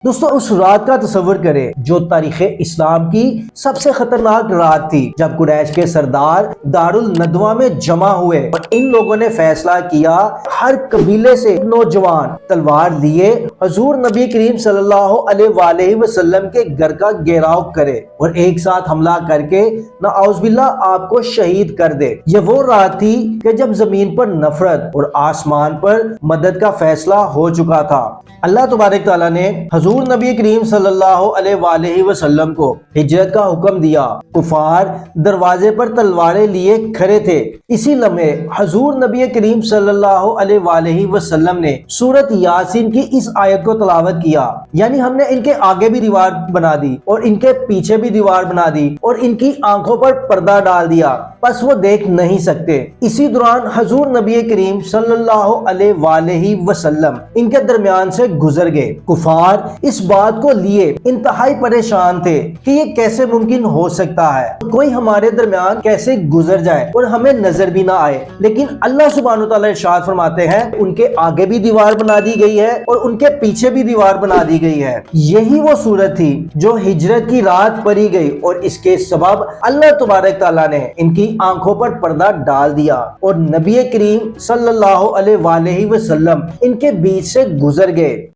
دوستو اس رات کا تصور کریں جو تاریخ اسلام کی سب سے خطرناک رات تھی، جب قریش کے سردار دارالندوہ میں جمع ہوئے اور ان لوگوں نے فیصلہ کیا ہر قبیلے سے نوجوان تلوار لیے حضور نبی کریم صلی اللہ علیہ وآلہ وسلم کے گھر کا گھیراؤ کرے اور ایک ساتھ حملہ کر کے نعوذ باللہ آپ کو شہید کر دے۔ یہ وہ رات تھی کہ جب زمین پر نفرت اور آسمان پر مدد کا فیصلہ ہو چکا تھا۔ اللہ تبارک تعالیٰ نے حضور نبی کریم صلی اللہ علیہ وآلہ وسلم کو ہجرت کا حکم دیا۔ کفار دروازے پر تلواریں لیے کھڑے تھے۔ اسی لمحے حضور نبی کریم صلی اللہ علیہ وآلہ وسلم نے سورۃ یاسین کی اس آیت کو تلاوت کیا، یعنی ہم نے ان کے آگے بھی دیوار بنا دی اور ان کے پیچھے بھی دیوار بنا دی اور ان کی آنکھوں پر پردہ ڈال دیا، پس وہ دیکھ نہیں سکتے۔ اسی دوران حضور نبی کریم صلی اللہ علیہ وآلہ وسلم ان کے درمیان سے گزر گئے۔ کفار اس بات کو لیے انتہائی پریشان تھے کہ یہ کیسے ممکن ہو سکتا ہے، کوئی ہمارے درمیان کیسے گزر جائے اور ہمیں نظر بھی نہ آئے۔ لیکن اللہ سبحانہ وتعالی ارشاد فرماتے ہیں ان کے آگے بھی دیوار بنا دی گئی ہے اور ان کے پیچھے بھی دیوار بنا دی گئی ہے۔ یہی وہ صورت تھی جو ہجرت کی رات پڑھی گئی اور اس کے سبب اللہ تبارک تعالیٰ نے ان کی آنکھوں پر پردہ ڈال دیا اور نبی کریم صلی اللہ علیہ وآلہ وسلم ان کے بیچ سے گزر گئے۔